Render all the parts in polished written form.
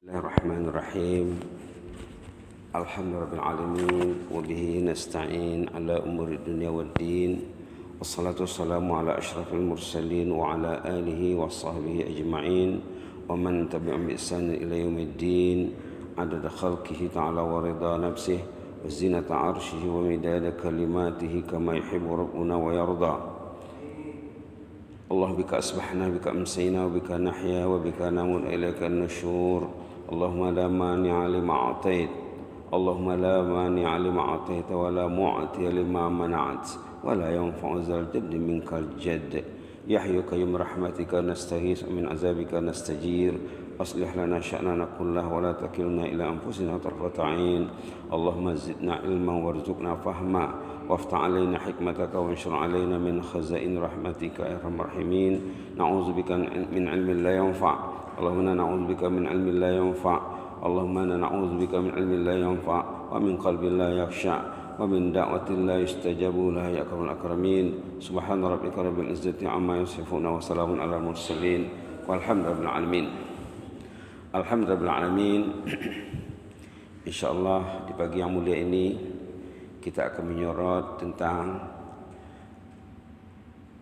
Bismillahirrahmanirrahim. Alhamdulillahirabbil alamin wa bihi nasta'in ala umuri dunya waddin. Wassalatu wassalamu ala asyrafil mursalin wa ala alihi wa sahbihi ajma'in wa man tabi'ahum bi ihsan ila yaumiddin. Adada khalqihi ta'ala wa ridha nafsihi wa zinata 'arsyihi wa midada kalimatihi kama yuhibbu rabbuna wa yarda. Allah bika asbahna bika amsayna wa bika nahya wa bika namun ilaika an-nusyur. Allahumma la mani'a lima a'tait, Allahumma la mani'a lima a'tait wa la mu'tiya lima mana'at wa la yanfa'u zal jaddi minkal jadd. Ya hayyu qayyum rahmatika nastaghis min azabika nastajir. Aslih lana sya'nana kullahu wa la takilna ila anfusina tarfata 'ain. Allahumma zidna ilman warzuqna fahma وافتح علينا حكمتك وانشر علينا من خزائن رحمتك يا ارحم الراحمين. نعوذ بك من علم لا ينفع، اللهم انا نعوذ بك من علم لا ينفع، اللهم انا نعوذ بك من علم لا ينفع ومن قلب لا يخشع ومن دعوة لا يستجاب لها يا اكرم الاكرمين. سبحان ربك رب العزة عما يصفون وسلام على المرسلين والحمد لله العالمين. Alhamdulillah alamin. Insyaallah di pagi yang mulia ini kita akan menyorot tentang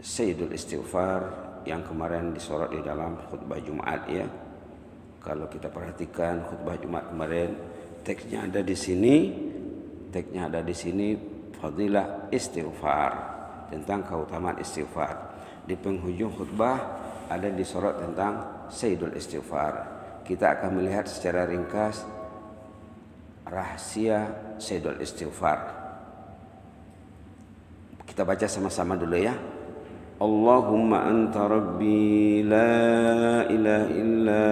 Sayyidul Istighfar yang kemarin disorot di dalam khutbah Jumat ya. Kalau kita perhatikan khutbah Jumat kemarin, teksnya ada di sini, fadilah istighfar, tentang keutamaan istighfar. Di penghujung khutbah ada disorot tentang Sayyidul Istighfar. Kita akan melihat secara ringkas rahasia Sayyidul Istighfar. Kita baca sama-sama dulu ya. Allahumma anta rabbi la ilaha illa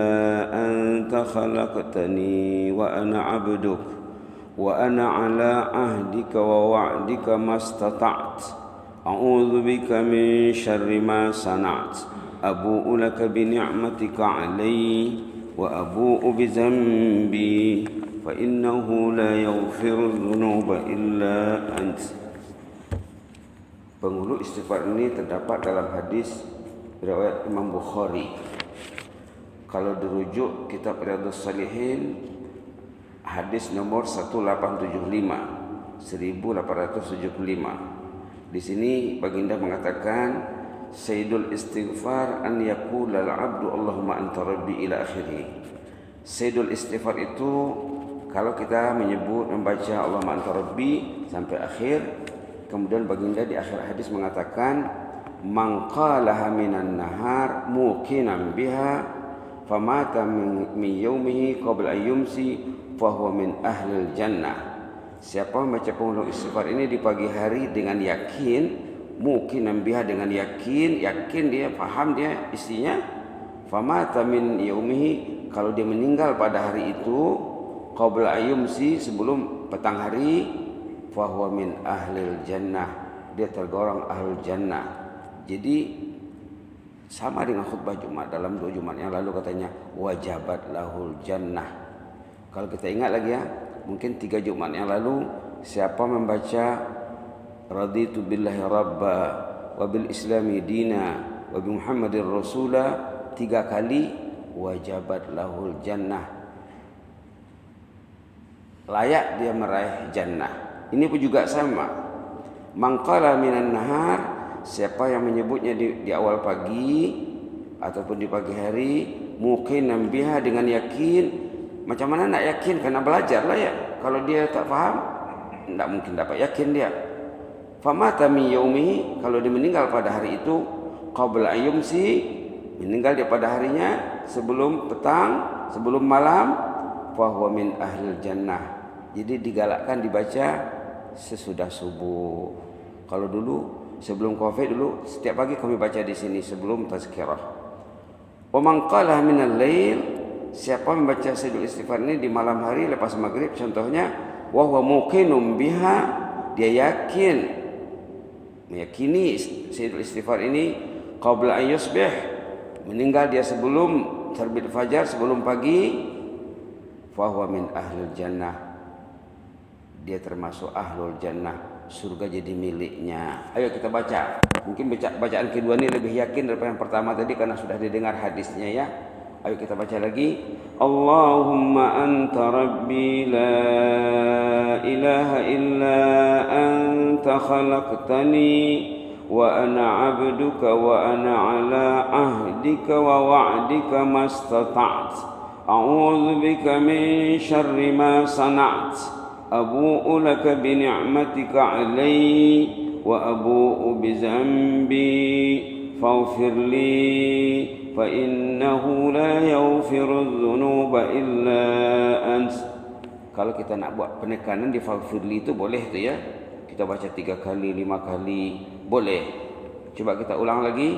anta khalaqtani wa ana 'abduk wa ana 'ala ahdika wa wa'dika mastata'tu. A'udzu bika min syarri ma sana'tu. Abu'u laka bi ni'matika 'alayya wa abu'u bi dhanbi fa innahu la yaghfiru dhunuba illa anta. Penghulu istighfar ini terdapat dalam hadis riwayat Imam Bukhari. Kalau dirujuk kitab Riyadhus Shalihin, hadis nomor 1875. Di sini baginda mengatakan Sayyidul istighfar an yaqula al-'abdu Allahumma anta rabbi ila akhirih. Sayyidul istighfar itu kalau kita membaca Allahumma anta rabbi sampai akhir. Kemudian baginda di akhir hadis mengatakan man qalaha minan nahar muqinan biha famata min yaumihi qabla ayyumsi fa huwa min ahlil jannah. Siapa membaca penghulu istighfar ini di pagi hari dengan yakin, muqinan biha dengan yakin dia paham dia isinya, famata min yaumihi kalau dia meninggal pada hari itu qabla ayyumsi sebelum petang hari, fahuwa min ahlil jannah, dia tergolong ahlul jannah. Jadi sama dengan khutbah Jumat, dalam 2 Jumat yang lalu katanya wajabat lahul jannah. Kalau kita ingat lagi ya, mungkin 3 Jumat yang lalu, siapa membaca raditu billahi rabba wa bil islami dina wa bi muhammadir rasula 3 kali, wajabat lahul jannah, layak dia meraih jannah. Ini pun juga sama. Mangqala minan nahar, siapa yang menyebutnya di awal pagi ataupun di pagi hari, muqinan biha dengan yakin. Macam mana nak yakin? Karena belajar lah ya. Kalau dia tak faham, tidak mungkin dapat yakin dia. Famata min yaumihi, kalau dia meninggal pada hari itu, qabla ayyumsi, meninggal dia pada harinya sebelum petang, sebelum malam, fahuwa min ahlil jannah. Jadi digalakkan dibaca sesudah subuh. Kalau dulu sebelum Covid dulu setiap pagi kami baca di sini sebelum tazkirah. Wa man qala minal lail, siapa membaca Sayyidul Istighfar ini di malam hari lepas maghrib contohnya, wa huwa muqinum biha, dia meyakini Sayyidul Istighfar ini qabla an yusbih, meninggal dia sebelum terbit fajar, sebelum pagi, fa huwa min ahlil jannah, dia termasuk ahlul jannah, surga jadi miliknya. Ayo kita baca. Mungkin bacaan kedua ini lebih yakin daripada yang pertama tadi karena sudah didengar hadisnya ya. Ayo kita baca lagi. Allahumma anta rabbi la ilaha illa anta khalaqtani wa ana 'abduka wa ana 'ala ahdika wa wa'dika mastata'tu a'udzu bika min syarri ma sana'tu abu'u laka bi ni'matika 'alayya wa abu'u bi dzambi faghfir li fa innahu la yaghfiru dzunuba illa ant. Kalau kita nak buat penekanan di faghfir li itu boleh tu ya. Kita baca 3 kali, 5 kali, boleh. Coba kita ulang lagi.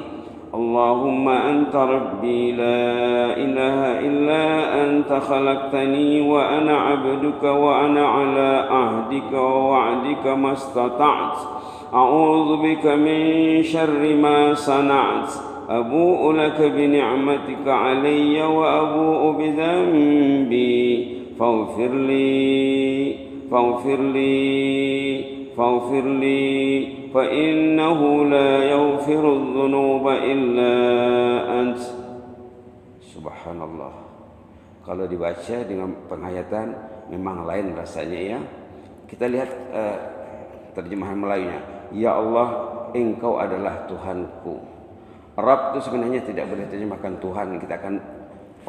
Allahumma anta rabbi la ilaha illa anta khalaqtani wa ana 'abduka wa ana 'ala ahdika wa wa'dika mastata'tu a'udzu bika min syarri ma sana'tu abu'u laka bi ni'matika 'alayya wa abu'u bi dhanbi faghfir li fa innahu la yaghfiru dzunuba illa ant. Subhanallah. Kalau dibaca dengan penghayatan memang lain rasanya ya. Kita lihat terjemahan Melayunya. Ya Allah, Engkau adalah Tuhanku. Rabb itu sebenarnya tidak boleh terjemahkan Tuhan. Kita akan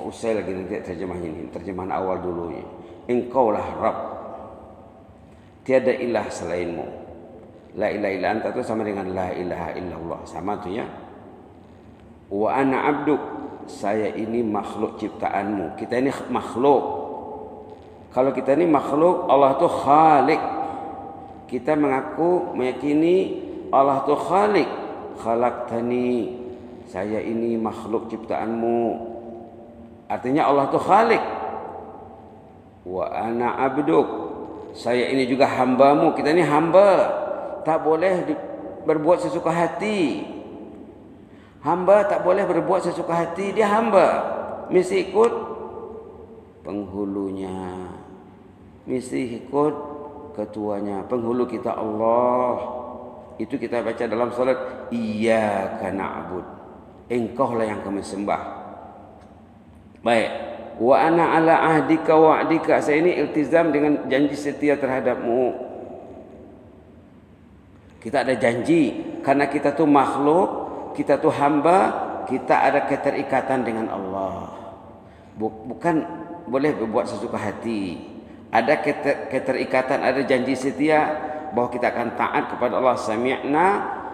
usai lagi nanti terjemahan ini. Terjemahan awal dulunya. Engkaulah Rabb. Tiada ilah selainmu. La ilaha illa anta itu sama dengan la ilaha illallah. Sama tu ya. Wa ana abduk. Saya ini makhluk ciptaanmu. Kita ini makhluk. Kalau kita ini makhluk, Allah itu khalik. Kita mengaku, meyakini Allah itu khalik. Khalaqtani. Saya ini makhluk ciptaanmu. Artinya Allah itu khalik. Wa ana abduk. Saya ini juga hambamu. Kita ini hamba. Tak boleh berbuat sesuka hati. Hamba tak boleh berbuat sesuka hati. Dia hamba. Mesti ikut penghulunya. Mesti ikut ketuanya. Penghulu kita Allah. Itu kita baca dalam salat. Iyyaka na'bud. Engkau lah yang kami sembah. Baik. Wa ana ala ahdika wa'dika. Saya ini iltizam dengan janji setia terhadapmu. Kita ada janji. Karena kita tu makhluk, kita tu hamba, kita ada keterikatan dengan Allah. Bukan boleh berbuat sesuka hati. Ada keterikatan, ada janji setia bahwa kita akan taat kepada Allah. Sami'na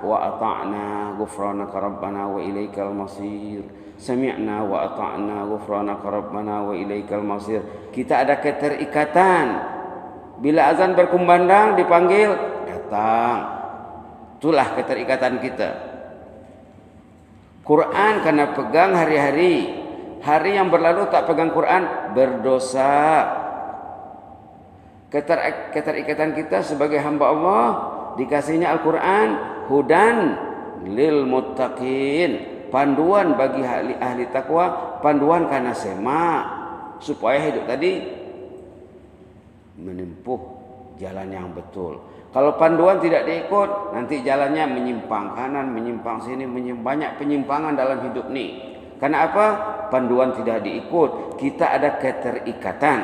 wa ata'na ghufranaka rabbana wa ilaikal masir. Sami'na wa ata'na ghufranaka rabbana wa ilaikal masir. Kita ada keterikatan. Bila azan berkumandang dipanggil, datang. Itulah keterikatan kita. Quran karena pegang hari-hari. Hari yang berlalu tak pegang Quran, berdosa. Keterikatan kita sebagai hamba Allah, dikasihnya Al-Quran, hudan lil muttaqin. Panduan bagi ahli takwa, panduan karena semak. Supaya hidup tadi menempuh jalan yang betul. Kalau panduan tidak diikut, nanti jalannya menyimpang kanan, menyimpang sini, banyak penyimpangan dalam hidup ni. Karena apa? Panduan tidak diikut. Kita ada keterikatan.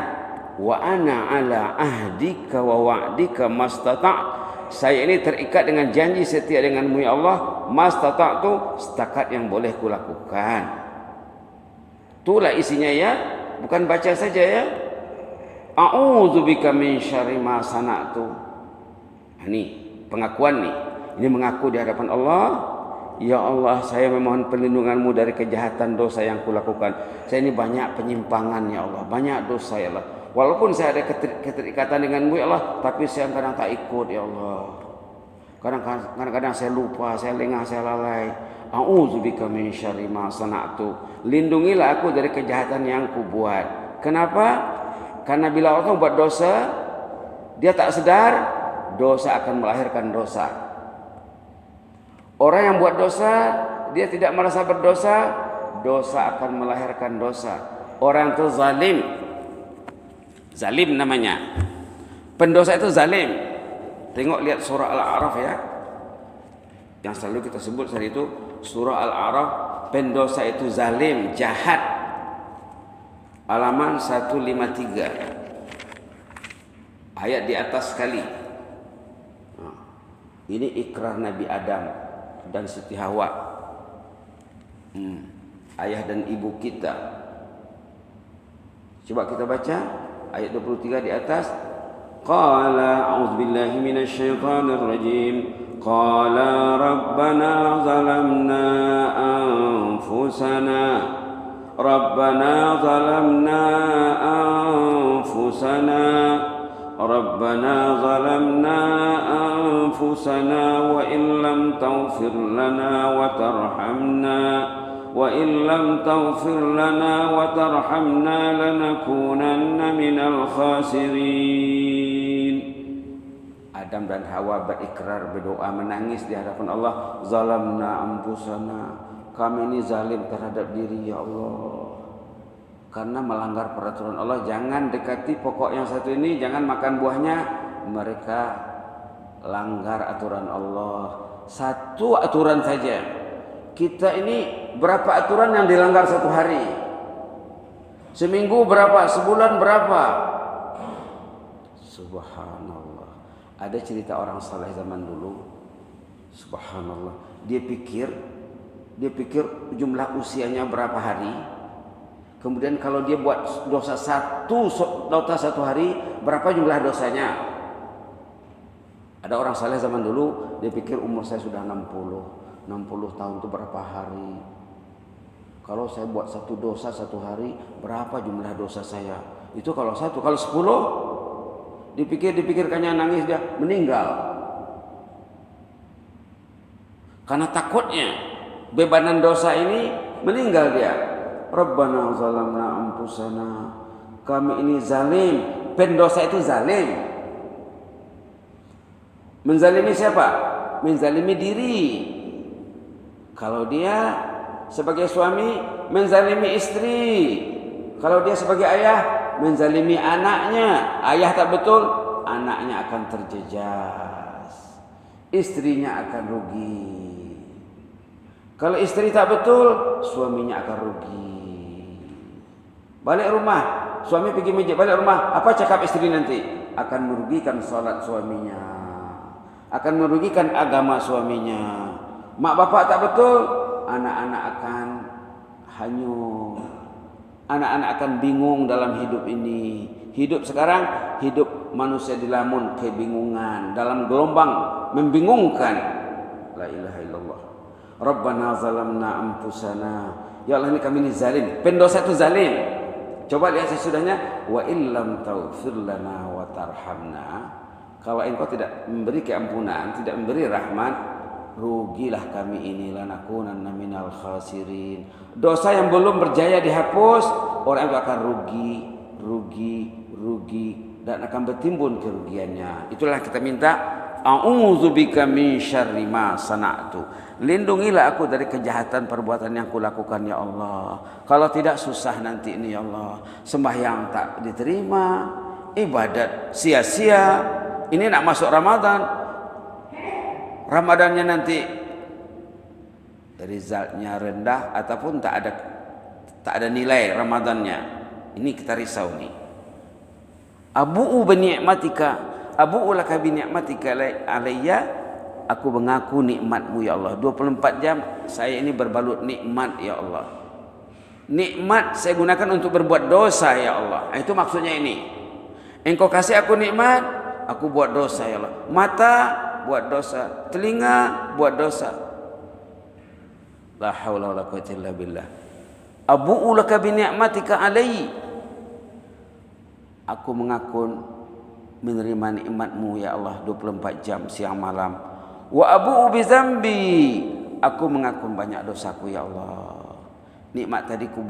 Wa ana ala ahdika wa wa'dika mastata'. Saya ini terikat dengan janji setia denganmu ya Allah. Mastata'tu, setakat yang boleh kulakukan. Itulah isinya ya. Bukan baca saja ya. A'udzubika min syarri ma sana'tu. Ini pengakuan nih. Ini mengaku di hadapan Allah. Ya Allah, saya memohon perlindunganmu dari kejahatan dosa yang kulakukan. Saya ini banyak penyimpangan ya Allah. Banyak dosa ya Allah. Walaupun saya ada keterikatan denganmu ya Allah. Tapi saya kadang tak ikut ya Allah. Kadang-kadang saya lupa, saya lengah, saya lalai. A'udzubika min syarri ma sana'tu. Lindungilah aku dari kejahatan yang kubuat. Kenapa? Karena bila orang buat dosa, dia tak sedar, dosa akan melahirkan dosa. Orang yang buat dosa, dia tidak merasa berdosa, dosa akan melahirkan dosa. Orang itu zalim. Zalim namanya. Pendosa itu zalim. Tengok lihat surah Al-A'raf ya. Yang selalu kita sebut saat itu surah Al-A'raf, pendosa itu zalim, jahat. halaman 153. Ayat di atas sekali. Ini ikrar Nabi Adam dan Siti Hawa, ayah dan ibu kita. Coba kita baca ayat 23 di atas. Qala a'udzubillahi minasyaitonir rajim. Qala rabbana zalamna anfusana. Rabbana zalamna anfusana. Rabbana zalamna anfusana wa illam taghfir lana wa tarhamna wa illam taghfir lana wa tarhamna lanakunanna minal khasirin. Adam dan Hawa berikrar, berdoa, menangis di hadapan Allah. Zalamna anfusana, kami ini zalim terhadap diri ya Allah, karena melanggar peraturan Allah. Jangan dekati pokok yang satu ini, jangan makan buahnya. Mereka langgar aturan Allah. Satu aturan saja. Kita ini berapa aturan yang dilanggar satu hari? Seminggu berapa? Sebulan berapa? Subhanallah. Ada cerita orang saleh zaman dulu. Subhanallah. Dia pikir jumlah usianya berapa hari. Kemudian kalau dia buat dosa satu hari, berapa jumlah dosanya? Ada orang saleh zaman dulu, dia pikir umur saya sudah 60 tahun itu berapa hari? Kalau saya buat satu dosa satu hari, berapa jumlah dosa saya? Itu kalau satu, kalau 10, dipikirkannya nangis, dia meninggal. Karena takutnya bebanan dosa ini, meninggal dia. Rabbana zalamna anfusana, kami ini zalim. Pendosa itu zalim. Menzalimi siapa? Menzalimi diri. Kalau dia sebagai suami, menzalimi istri. Kalau dia sebagai ayah, menzalimi anaknya. Ayah tak betul, anaknya akan terjejas, istrinya akan rugi. Kalau istri tak betul, suaminya akan rugi. Balik rumah, suami pergi masjid, balik rumah, apa cakap istri nanti? Akan merugikan salat suaminya, akan merugikan agama suaminya. Mak bapak tak betul, anak-anak akan hanyut. Anak-anak akan bingung dalam hidup ini. Hidup sekarang, hidup manusia dilamun kebingungan, dalam gelombang membingungkan. La ilaha illallah. Rabbana zalamna anfusana. Ya Allah, ini kami ini zalim. Pendosa itu zalim. Coba lihat sesudahnya. Wa illam taghfir lana wa tarhamna. Kalau engkau tidak memberi keampunan, tidak memberi rahmat, rugilah kami ini, lanakunanna minal khasirin. Dosa yang belum berjaya dihapus, orang itu akan rugi dan akan bertimbun kerugiannya. Itulah kita minta, a'udzubika min syarri ma sana'tu. Lindungilah aku dari kejahatan perbuatan yang kulakukan ya Allah. Kalau tidak susah nanti ini ya Allah. Sembahyang tak diterima, ibadat sia-sia. Ini nak masuk Ramadan. Ramadannya nanti resultnya rendah ataupun tak ada nilai Ramadannya. Ini kita risau nih. Abu'u bi ni'matika, abu'u laka bi ni'matika alayya. Aku mengaku nikmatmu ya Allah. 24 jam saya ini berbalut nikmat ya Allah. Nikmat saya gunakan untuk berbuat dosa ya Allah. Itu maksudnya ini. Engkau kasih aku nikmat, aku buat dosa ya Allah. Mata buat dosa, telinga buat dosa. La haula wala quwwata illa billah. Abu'u laka bi ni'matika alayya. Aku mengaku menerima nikmatmu ya Allah 24 jam siang malam. Wa abu'u bi dzambi. Aku mengaku banyak dosaku ya Allah. Nikmat tadi ku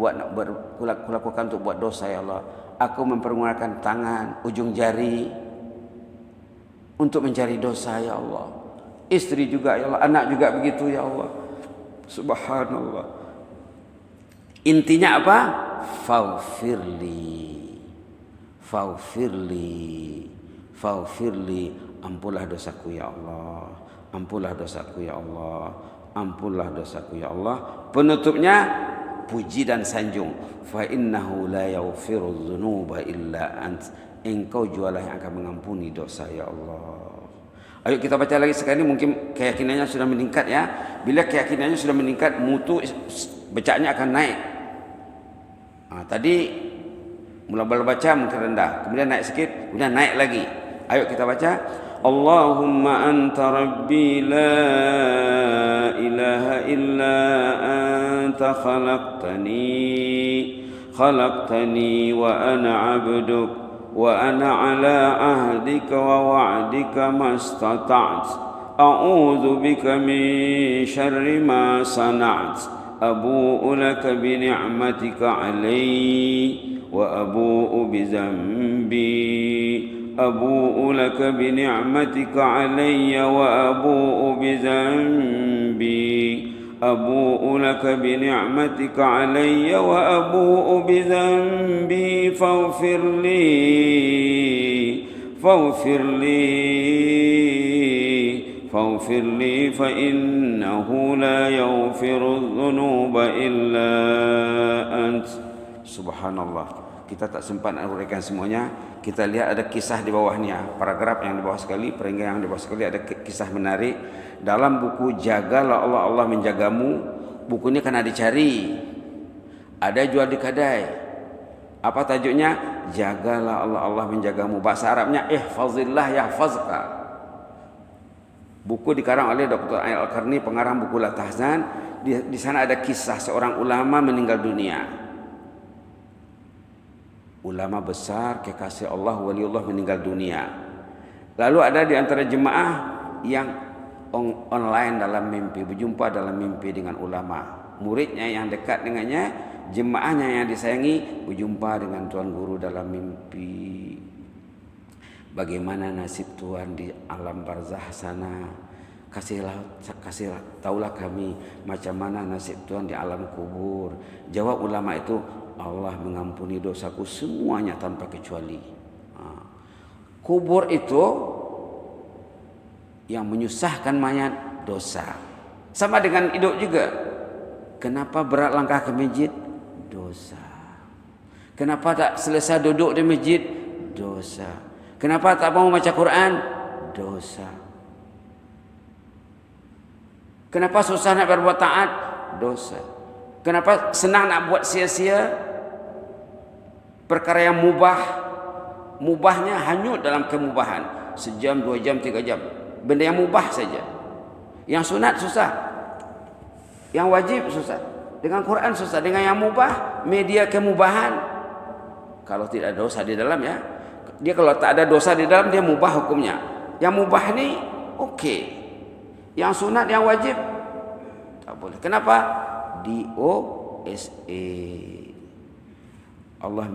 lakukan untuk buat dosa ya Allah. Aku mempergunakan tangan, ujung jari untuk mencari dosa ya Allah. Istri juga ya Allah, anak juga begitu ya Allah. Subhanallah. Intinya apa? Faghfirli. Ampunlah dosaku ya Allah. Ampunlah dosaku ya Allah. Ampunlah dosaku ya Allah. Penutupnya, puji dan sanjung. Fa innahu la yaghfiru dzunuba illa ant. Engkau jualah yang akan mengampuni dosa, ya Allah. Ayo kita baca lagi sekali, mungkin keyakinannya sudah meningkat ya. Bila keyakinannya sudah meningkat, mutu bacaannya akan naik. Tadi mula baca mungkin rendah, kemudian naik sikit, kemudian naik lagi. Ayo kita baca. Allahumma anta rabbi la ilaha illa anta khalaqtani wa ana 'abduk wa ana 'ala ahdika wa wa'dika mastata'tu a'udzu bika min syarri ma sana'tu abu'u laka bi ni'matika 'alayya wa abu'u bi dhanbi أبوء لك بنعمتك علي وأبوء بذنبي أبوء لك بنعمتك علي وأبوء بذنبي فاغفر لي فإنه لا يغفر الذنوب إلا أنت. Subhanallah. Kita tak sempat uraikan semuanya. Kita lihat ada kisah di bawahnya, paragraf yang di bawah sekali, perenggan yang di bawah sekali, ada kisah menarik dalam buku Jagalah Allah Allah Menjagamu. Buku ini kena dicari, ada jual di kedai. Apa tajuknya? Jagalah Allah Allah Menjagamu. Bahasa Arabnya ihfazillah yahfazka. Buku dikarang oleh Dr. Ain Al-Qarni, pengarang buku La Tahzan. Di sana ada kisah seorang ulama meninggal dunia. Ulama besar, kekasih Allah, waliullah meninggal dunia. Lalu ada di antara jemaah yang online dalam mimpi, berjumpa dalam mimpi dengan ulama. Muridnya yang dekat dengannya, jemaahnya yang disayangi, berjumpa dengan Tuan Guru dalam mimpi. Bagaimana nasib Tuhan di alam barzah sana? Kasih taulah kami macam mana nasib Tuhan di alam kubur. Jawab ulama itu, Allah mengampuni dosaku semuanya tanpa kecuali. Kubur itu yang menyusahkan mayat dosa. Sama dengan hidup juga. Kenapa berat langkah ke masjid? Dosa. Kenapa tak selesai duduk di masjid? Dosa. Kenapa tak mau baca Quran? Dosa. Kenapa susah nak berbuat taat? Dosa. Kenapa senang nak buat sia-sia? Perkara yang mubah, mubahnya hanyut dalam kemubahan. Sejam, 2 jam, 3 jam. Benda yang mubah saja. Yang sunat susah. Yang wajib susah. Dengan Quran susah. Dengan yang mubah, media kemubahan. Kalau tidak ada dosa di dalam ya. Dia kalau tak ada dosa di dalam, dia mubah hukumnya. Yang mubah ni, okey. Yang sunat, yang wajib, tak boleh. Kenapa? DOSA. Allah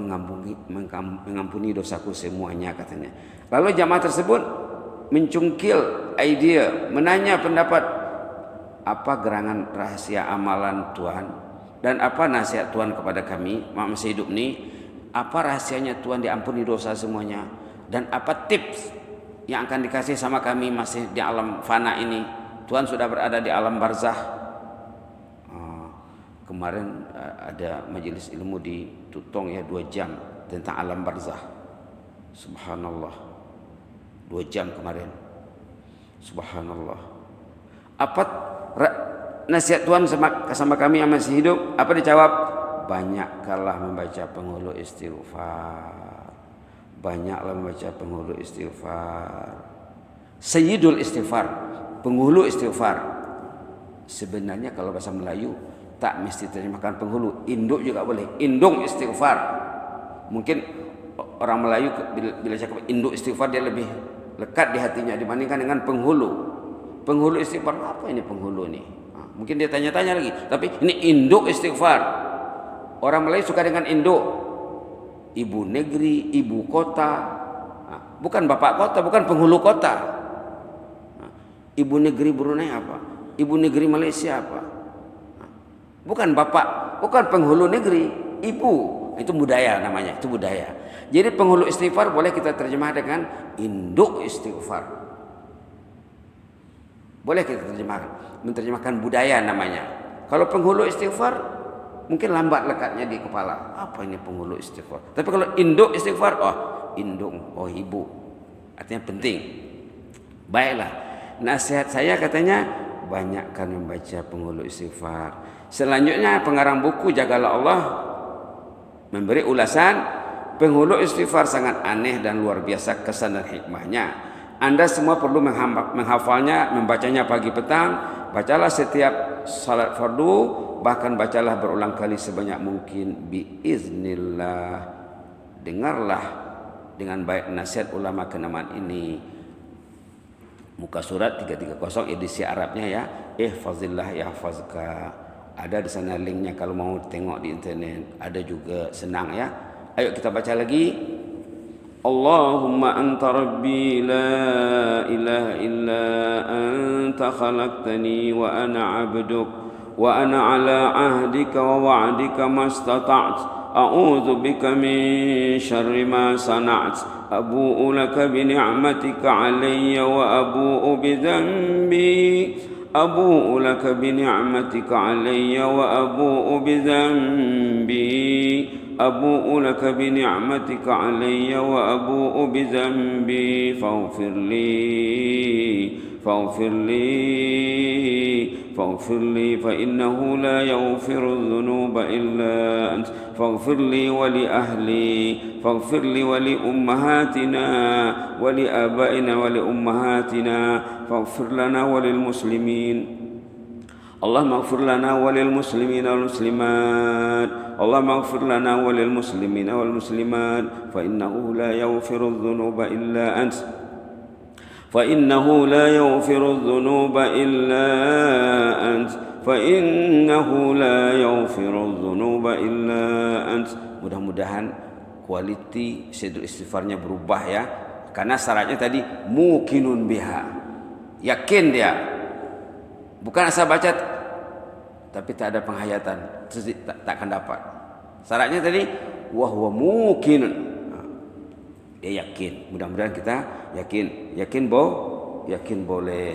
mengampuni dosaku semuanya, katanya. Lalu jamaah tersebut mencungkil idea, menanya pendapat, apa gerangan rahasia amalan Tuhan dan apa nasihat Tuhan kepada kami masih hidup ni? Apa rahasianya Tuhan diampuni dosa semuanya? Dan apa tips yang akan dikasih sama kami masih di alam fana ini? Tuhan sudah berada di alam barzah. Kemarin ada majelis ilmu di Tutong ya, 2 jam tentang alam barzah. Subhanallah, 2 jam kemarin. Subhanallah. Apa nasihat Tuhan sama kami yang masih hidup? Apa dijawab? Banyaklah membaca penghulu istighfar. Banyaklah membaca penghulu istighfar. Sayyidul istighfar, penghulu istighfar. Sebenarnya kalau bahasa Melayu tak mesti terjemahkan penghulu, induk juga boleh. Indung istighfar. Mungkin orang Melayu bila cakap induk istighfar, dia lebih lekat di hatinya dibandingkan dengan penghulu. Penghulu istighfar, apa ini penghulu ni? Mungkin dia tanya-tanya lagi. Tapi ini induk istighfar. Orang Melayu suka dengan induk. Ibu negeri, ibu kota. Bukan bapak kota, bukan penghulu kota. Ibu negeri Brunei apa? Ibu negeri Malaysia apa? Bukan bapak, bukan penghulu negeri, ibu. Itu budaya namanya, itu budaya. Jadi penghulu istighfar boleh kita terjemah dengan induk istighfar. Boleh kita menerjemahkan budaya namanya. Kalau penghulu istighfar mungkin lambat lekatnya di kepala. Apa ini penghulu istighfar? Tapi kalau induk istighfar, oh induk, oh ibu. Artinya penting. Baiklah. Nasihat saya katanya banyakkan membaca penghulu istighfar. Selanjutnya pengarang buku Jagalah Allah memberi ulasan penghulu istighfar sangat aneh dan luar biasa kesan dan hikmahnya. Anda semua perlu menghafalnya, membacanya pagi petang. Bacalah setiap salat fardu, bahkan bacalah berulang kali sebanyak mungkin biiznillah. Dengarlah dengan baik nasihat ulama kenamaan ini. Muka surat 330 edisi Arabnya ya. Ihfazillah yahfazka. Ada di sana linknya kalau mau tengok di internet. Ada juga, senang ya. Ayo kita baca lagi. Allahumma anta rabbi la ilaha illa anta khalaqtani wa ana abduk wa ana ala ahdika wa wa'dika mastata'tu a'udzu bika min syarri ma sana'tu abu'u laka bi ni'matika 'alayya wa abu'u bi dhanbi abu'u laka bi ni'matika 'alayya wa abu'u bi dhanbi أبوء لك بنعمتك علي وأبوء بذنبي فاغفر لي فإنه لا يغفر الذنوب إلا أنت فاغفر لي ولأهلي فاغفر لي ولأمهاتنا ولآبائنا ولأمهاتنا فاغفر لنا وللمسلمين اللهم اغفر لنا وللمسلمين والمسلمات اللهم اغفر لنا وللمسلمين والمسلمات فإنه لا يغفر الذنوب إلا أنت فإنه لا يغفر الذنوب إلا أنت فإنه لا يغفر الذنوب إلا أنت. Mudah-mudahan kualiti Sayyidul Istighfarnya berubah ya. Karena syaratnya tadi mukinun biha. Yakin dia. Bukan asal baca tapi tak ada penghayatan, tak akan dapat. Syaratnya tadi wahwa mukinun. Dia yakin. Mudah-mudahan kita yakin boleh.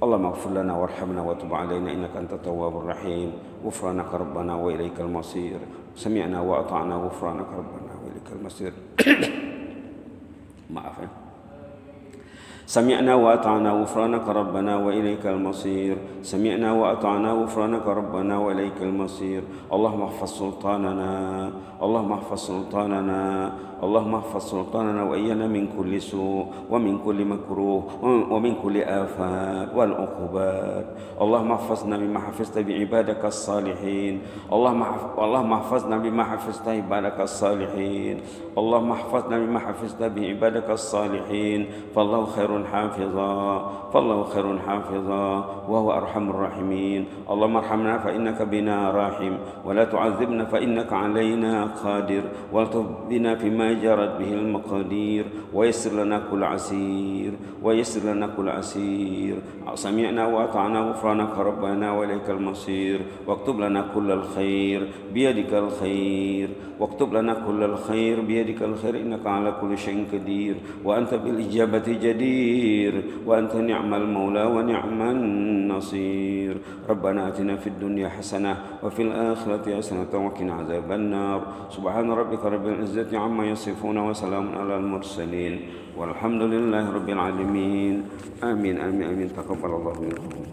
Allahumma ighfir lana warhamna wa tub 'alaina innaka antat tawwabur rahim. Ghufranaka rabbana wa ilaikal masir. Sami'na wa ata'na ghufranaka rabbana wa ilaikal masir. Maaf ya. سمعنا وأطعنا غفرانك ربنا وإليك المصير سمعنا وأطعنا غفرانك ربنا وإليك المصير اللهم احفظ سلطاننا اللهم احفظ سلطاننا اللهم احفظ سلطاننا وإيانا من كل سوء ومن كل مكروه ومن كل آفات والعقوبات اللهم احفظنا بما حفظت بعبادك الصالحين اللهم احفظنا بما حفظت عبادك الصالحين اللهم احفظنا بما حفظت بعبادك الصالحين فالله خير حافظا وهو أرحم الراحمين اللهم ارحمنا فإنك بنا راحم ولا تعذبنا فإنك علينا قادر والطف بنا فيما جرت به المقادير ويسر لنا كل عسير سمعنا وأطعنا غفرانك ربنا وإليك المصير واكتب لنا كل الخير بيدك الخير إنك على كل شيء قدير وأنت بالإجابة جدير وأنت نعم المولى ونعم النصير ربنا آتنا في الدنيا حسنة وفي الآخرة حسنة وقنا عذاب النار سبحان ربك رب العزة عما يصفون وسلام على المرسلين والحمد لله رب العالمين آمين تقبل الله منكم